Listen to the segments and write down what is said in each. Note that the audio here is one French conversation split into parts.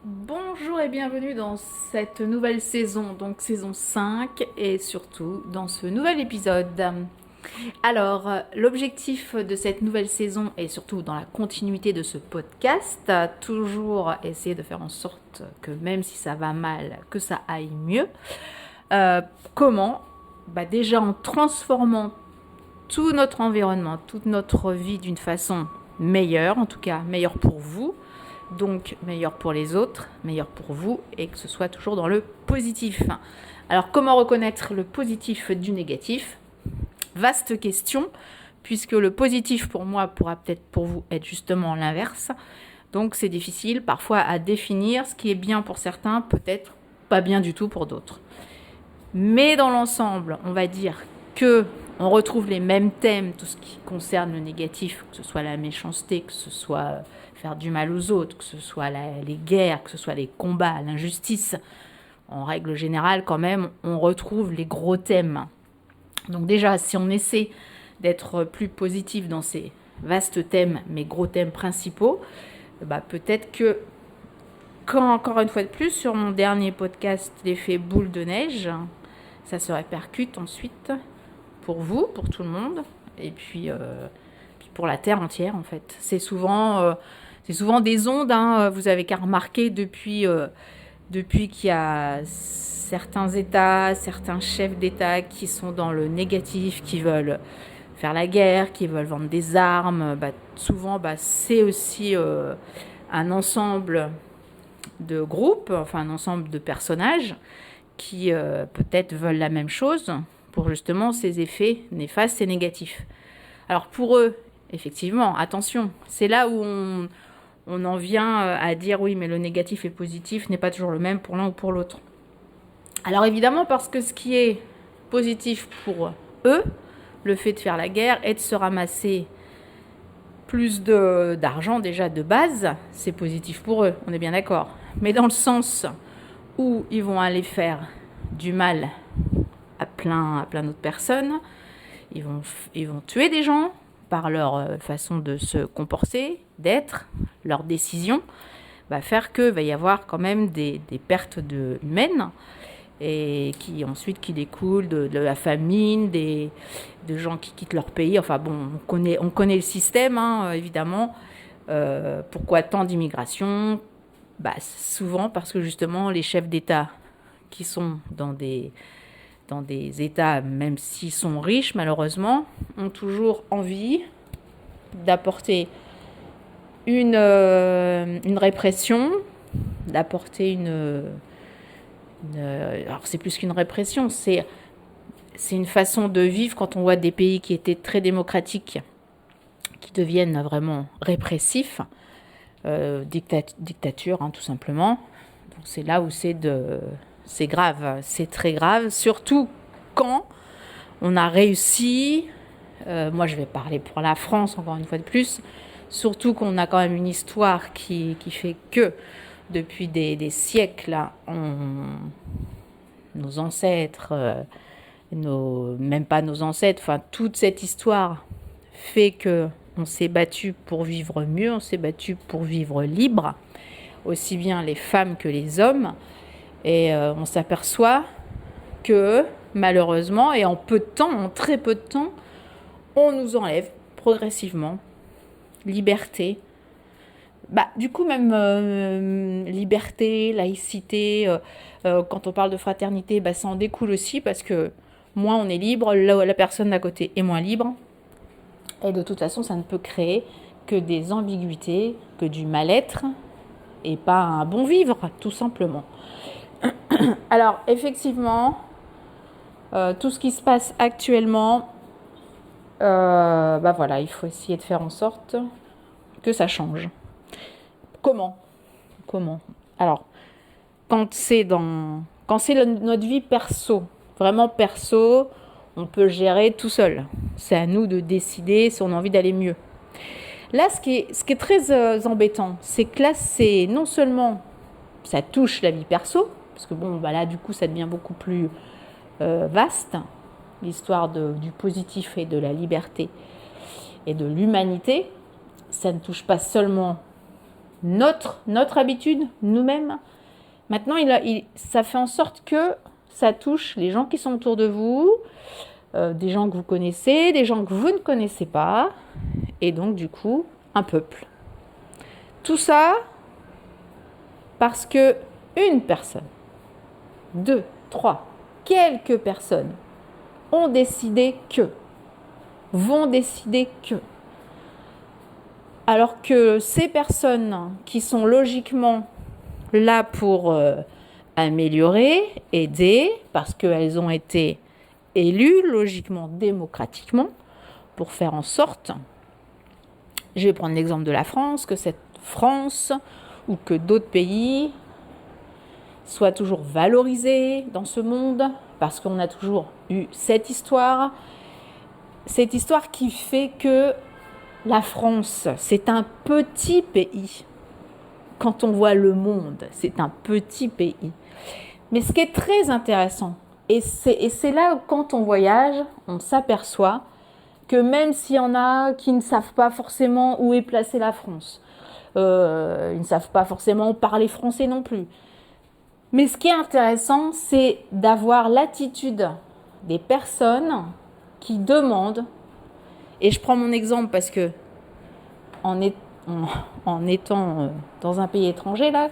Bonjour et bienvenue dans cette nouvelle saison, donc saison 5 et surtout dans ce nouvel épisode. Alors, l'objectif de cette nouvelle saison et surtout dans la continuité de ce podcast, toujours essayer de faire en sorte que même si ça va mal, que ça aille mieux. Comment déjà en transformant tout notre environnement, toute notre vie d'une façon meilleure, en tout cas meilleure pour vous, donc meilleur pour les autres, meilleur pour vous, et que ce soit toujours dans le positif. Alors comment reconnaître le positif du négatif? Vaste question, puisque le positif pour moi pourra peut-être pour vous être justement l'inverse. Donc c'est difficile parfois à définir. Ce qui est bien pour certains, peut-être pas bien du tout pour d'autres. Mais dans l'ensemble, on va dire que on retrouve les mêmes thèmes, tout ce qui concerne le négatif, que ce soit la méchanceté, que ce soit faire du mal aux autres, que ce soit les guerres, que ce soit les combats, l'injustice. En règle générale, quand même, on retrouve les gros thèmes. Donc déjà, si on essaie d'être plus positif dans ces vastes thèmes, mais gros thèmes principaux, peut-être que, quand encore une fois de plus, sur mon dernier podcast, l'effet boule de neige, ça se répercute ensuite pour vous, pour tout le monde, et puis pour la Terre entière en fait. C'est souvent des ondes, hein. Vous avez qu'à remarquer depuis qu'il y a certains États, certains chefs d'État qui sont dans le négatif, qui veulent faire la guerre, qui veulent vendre des armes. Souvent, c'est aussi un ensemble de groupes, enfin un ensemble de personnages qui peut-être veulent la même chose pour justement ces effets néfastes et négatifs. Alors pour eux, effectivement, attention, c'est là où on en vient à dire oui, mais le négatif et le positif n'est pas toujours le même pour l'un ou pour l'autre. Alors évidemment, parce que ce qui est positif pour eux, le fait de faire la guerre et de se ramasser plus d'argent déjà de base, c'est positif pour eux, on est bien d'accord. Mais dans le sens où ils vont aller faire du mal à plein d'autres personnes, ils vont tuer des gens par leur façon de se comporter, d'être, leurs décisions, va faire que va y avoir quand même des pertes humaines et qui découlent de la famine, de gens qui quittent leur pays. Enfin bon, on connaît le système, hein, évidemment. Pourquoi tant d'immigration? Souvent parce que justement les chefs d'État qui sont dans des États, même s'ils sont riches malheureusement, ont toujours envie d'apporter une répression, d'apporter alors c'est plus qu'une répression, c'est une façon de vivre quand on voit des pays qui étaient très démocratiques, qui deviennent vraiment répressifs, dictature, hein, tout simplement. Donc c'est là où c'est grave, c'est très grave, surtout quand on a réussi, moi je vais parler pour la France encore une fois de plus, surtout qu'on a quand même une histoire qui fait que depuis des siècles, nos ancêtres, même pas nos ancêtres, enfin toute cette histoire fait que on s'est battu pour vivre mieux, on s'est battu pour vivre libre, aussi bien les femmes que les hommes. Et on s'aperçoit que malheureusement, et en peu de temps, en très peu de temps, on nous enlève progressivement liberté. Du coup, même liberté, laïcité, quand on parle de fraternité, ça en découle aussi parce que moins on est libre, la personne d'à côté est moins libre. Et de toute façon, ça ne peut créer que des ambiguïtés, que du mal-être et pas un bon vivre, tout simplement. Alors, effectivement, tout ce qui se passe actuellement, voilà, il faut essayer de faire en sorte que ça change. Comment Alors, quand c'est notre vie perso, vraiment perso, on peut le gérer tout seul. C'est à nous de décider si on a envie d'aller mieux. Là, ce qui est très embêtant, c'est que là, c'est non seulement ça touche la vie perso, parce que là, du coup, ça devient beaucoup plus vaste, l'histoire du positif et de la liberté et de l'humanité. Ça ne touche pas seulement notre habitude, nous-mêmes. Maintenant, ça fait en sorte que ça touche les gens qui sont autour de vous, des gens que vous connaissez, des gens que vous ne connaissez pas, et donc du coup, un peuple. Tout ça parce que une personne, 2, 3, quelques personnes vont décider que. Alors que ces personnes qui sont logiquement là pour améliorer, aider, parce qu'elles ont été élues logiquement, démocratiquement, pour faire en sorte, je vais prendre l'exemple de la France, que cette France ou que d'autres pays soient toujours valorisés dans ce monde, parce qu'on a toujours eu cette histoire qui fait que la France, c'est un petit pays. Quand on voit le monde, c'est un petit pays. Mais ce qui est très intéressant, et c'est là où quand on voyage, on s'aperçoit que même s'il y en a qui ne savent pas forcément où est placée la France, ils ne savent pas forcément parler français non plus. Mais ce qui est intéressant, c'est d'avoir l'attitude des personnes qui demandent, et je prends mon exemple parce que en étant dans un pays étranger, là,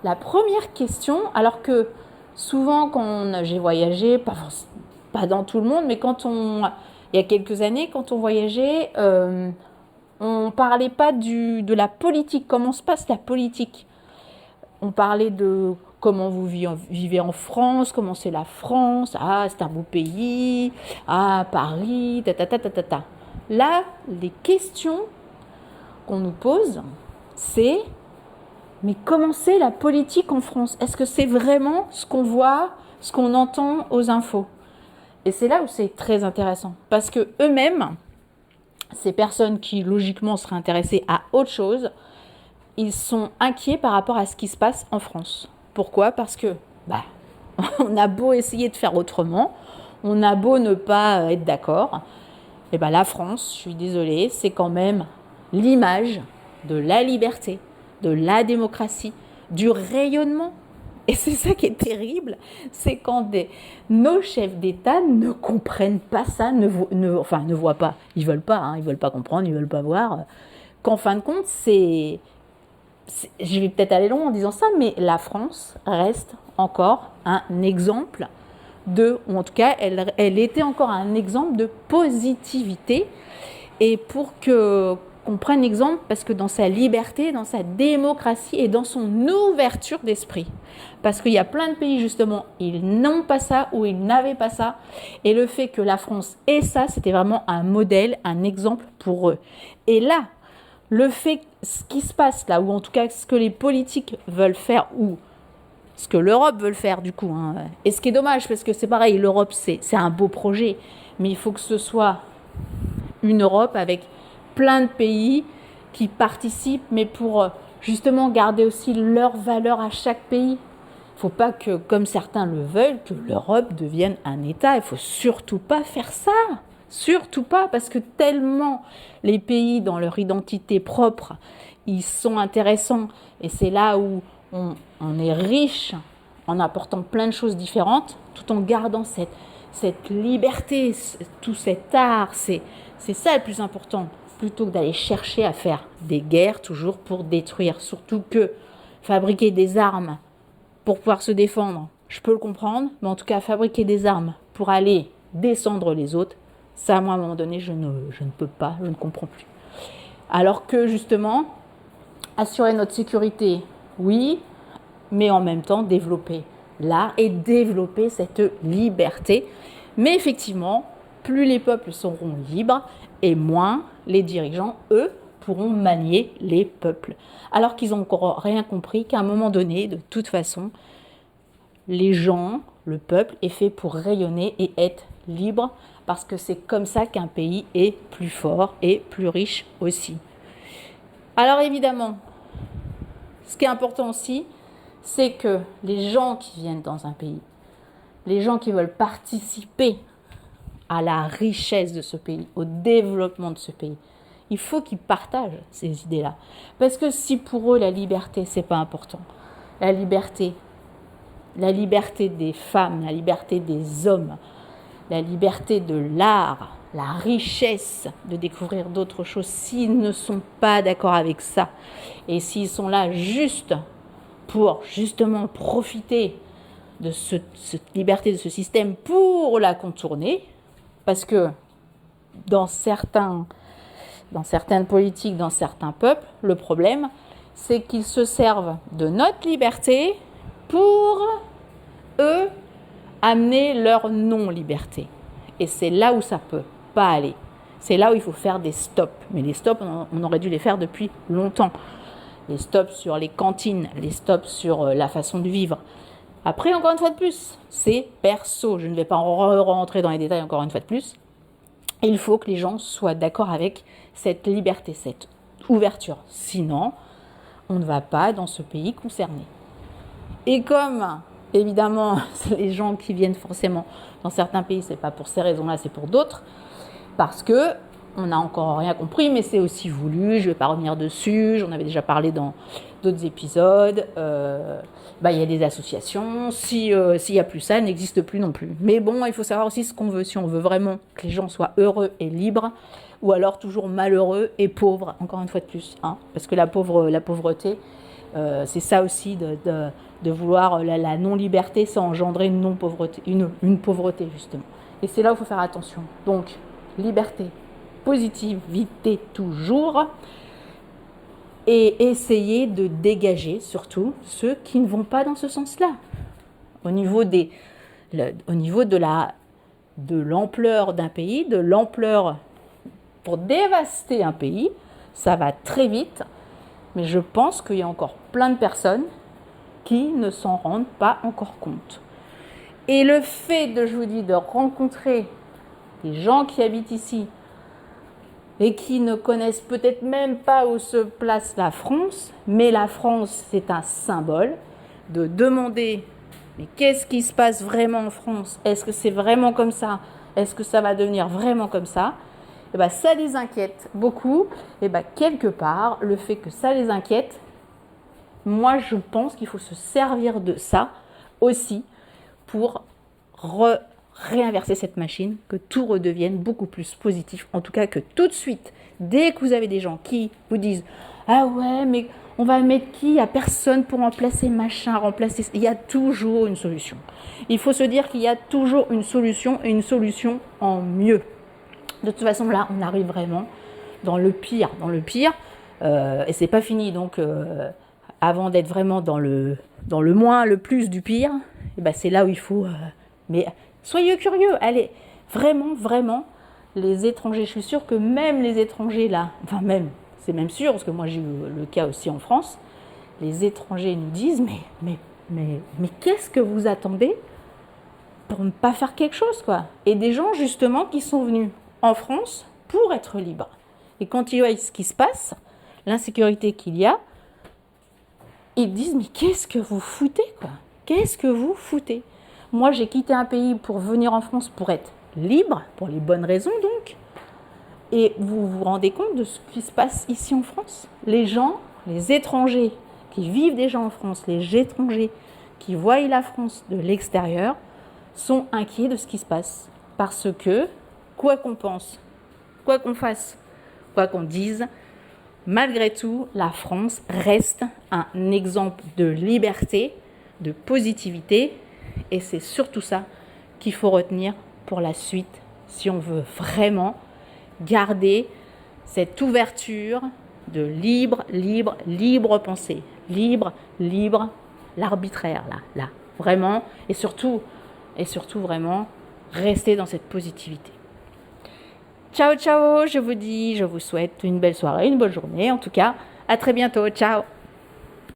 la première question, alors que souvent quand j'ai voyagé, pas dans tout le monde, mais il y a quelques années, quand on voyageait, on parlait pas de la politique, comment se passe la politique. On parlait de comment vous vivez en France, comment c'est la France, c'est un beau pays, Paris, ta. Là, les questions qu'on nous pose, c'est mais comment c'est la politique en France? Est-ce que c'est vraiment ce qu'on voit, ce qu'on entend aux infos? Et c'est là où c'est très intéressant, parce que eux-mêmes, ces personnes qui logiquement seraient intéressées à autre chose, ils sont inquiets par rapport à ce qui se passe en France. Pourquoi? Parce que on a beau essayer de faire autrement, on a beau ne pas être d'accord, et la France, je suis désolée, c'est quand même l'image de la liberté, de la démocratie, du rayonnement. Et c'est ça qui est terrible, c'est quand nos chefs d'État ne comprennent pas ça, ne voient pas, ils veulent pas comprendre, ils veulent pas voir, qu'en fin de compte, je vais peut-être aller loin en disant ça, mais la France reste encore un exemple ou en tout cas, elle était encore un exemple de positivité. Et pour qu'on prenne exemple, parce que dans sa liberté, dans sa démocratie et dans son ouverture d'esprit, parce qu'il y a plein de pays justement, ils n'ont pas ça ou ils n'avaient pas ça, et le fait que la France ait ça, c'était vraiment un modèle, un exemple pour eux. Et là, ce qui se passe là, ou en tout cas ce que les politiques veulent faire, ou ce que l'Europe veut faire du coup, et ce qui est dommage, parce que c'est pareil, l'Europe c'est un beau projet, mais il faut que ce soit une Europe avec plein de pays qui participent, mais pour justement garder aussi leurs valeurs à chaque pays. Il ne faut pas que, comme certains le veulent, que l'Europe devienne un État. Il ne faut surtout pas faire ça. Surtout pas, parce que tellement les pays, dans leur identité propre, ils sont intéressants. Et c'est là où on est riche en apportant plein de choses différentes, tout en gardant cette liberté, tout cet art. C'est ça le plus important, plutôt que d'aller chercher à faire des guerres toujours pour détruire. Surtout que fabriquer des armes pour pouvoir se défendre, je peux le comprendre, mais en tout cas fabriquer des armes pour aller descendre les autres, ça, moi, à un moment donné, je ne peux pas, je ne comprends plus. Alors que justement, assurer notre sécurité, oui, mais en même temps développer l'art et développer cette liberté. Mais effectivement, plus les peuples seront libres et moins les dirigeants, eux, pourront manier les peuples. Alors qu'ils n'ont encore rien compris qu'à un moment donné, de toute façon, les gens, le peuple est fait pour rayonner et être libre, parce que c'est comme ça qu'un pays est plus fort et plus riche aussi. Alors évidemment, ce qui est important aussi, c'est que les gens qui viennent dans un pays, les gens qui veulent participer à la richesse de ce pays, au développement de ce pays, Il faut qu'ils partagent ces idées-là. Parce que si pour eux, la liberté, c'est pas important, la liberté des femmes, la liberté des hommes, la liberté de l'art, la richesse de découvrir d'autres choses, s'ils ne sont pas d'accord avec ça, et s'ils sont là juste pour justement profiter de cette liberté, de ce système pour la contourner, parce que dans certaines politiques, dans certains peuples, le problème, c'est qu'ils se servent de notre liberté pour, eux, amener leur non-liberté. Et c'est là où ça peut pas aller. C'est là où il faut faire des stops. Mais les stops, on aurait dû les faire depuis longtemps. Les stops sur les cantines, les stops sur la façon de vivre. Après, encore une fois de plus, c'est perso. Je ne vais pas rentrer dans les détails encore une fois de plus. Il faut que les gens soient d'accord avec cette liberté, cette ouverture. Sinon, on ne va pas dans ce pays concerné. Et comme, évidemment, les gens qui viennent forcément dans certains pays, c'est pas pour ces raisons-là, c'est pour d'autres, parce que on n'a encore rien compris, mais c'est aussi voulu, je ne vais pas revenir dessus, j'en avais déjà parlé dans d'autres épisodes, il y a des associations, s'il n'y a plus ça, elle n'existe plus non plus. Mais bon, il faut savoir aussi ce qu'on veut, si on veut vraiment que les gens soient heureux et libres, ou alors toujours malheureux et pauvres, encore une fois de plus, parce que la pauvreté, c'est ça aussi de vouloir la non-liberté, ça engendrer une non-pauvreté, une pauvreté justement. Et c'est là où il faut faire attention. Donc, liberté, positivité toujours, et essayer de dégager surtout ceux qui ne vont pas dans ce sens-là. Au niveau de l'ampleur d'un pays, de l'ampleur pour dévaster un pays, ça va très vite, mais je pense qu'il y a encore plein de personnes qui ne s'en rendent pas encore compte. Et le fait de rencontrer des gens qui habitent ici et qui ne connaissent peut-être même pas où se place la France, mais la France, c'est un symbole, de demander mais qu'est-ce qui se passe vraiment en France ? Est-ce que c'est vraiment comme ça ? Est-ce que ça va devenir vraiment comme ça ? Ça les inquiète beaucoup. Quelque part, le fait que ça les inquiète, moi je pense qu'il faut se servir de ça aussi pour réinverser cette machine, que tout redevienne beaucoup plus positif. En tout cas, que tout de suite, dès que vous avez des gens qui vous disent « Ah ouais, mais on va mettre qui ? Il n'y a personne pour remplacer machin, remplacer... » Il y a toujours une solution. Il faut se dire qu'il y a toujours une solution, et une solution en mieux. De toute façon, là, on arrive vraiment dans le pire. Et c'est pas fini. Donc, avant d'être vraiment dans le moins, le plus du pire, c'est là où il faut... mais soyez curieux, allez, vraiment, les étrangers, je suis sûre que même les étrangers là, c'est même sûr, parce que moi j'ai eu le cas aussi en France, les étrangers nous disent, mais qu'est-ce que vous attendez pour ne pas faire quelque chose, quoi ? Et des gens justement qui sont venus en France pour être libres. Et quand ils voient ce qui se passe, l'insécurité qu'il y a, ils disent, mais qu'est-ce que vous foutez, quoi ? Qu'est-ce que vous foutez ? Moi, j'ai quitté un pays pour venir en France pour être libre, pour les bonnes raisons donc. Et vous vous rendez compte de ce qui se passe ici en France ? Les gens, les étrangers qui vivent déjà en France, les étrangers qui voient la France de l'extérieur, sont inquiets de ce qui se passe. Parce que, quoi qu'on pense, quoi qu'on fasse, quoi qu'on dise, malgré tout, la France reste un exemple de liberté, de positivité. Et c'est surtout ça qu'il faut retenir pour la suite, si on veut vraiment garder cette ouverture de libre pensée, libre, l'arbitraire, là, vraiment, et surtout vraiment rester dans cette positivité. Ciao, je vous souhaite une belle soirée, une bonne journée, en tout cas, à très bientôt, ciao.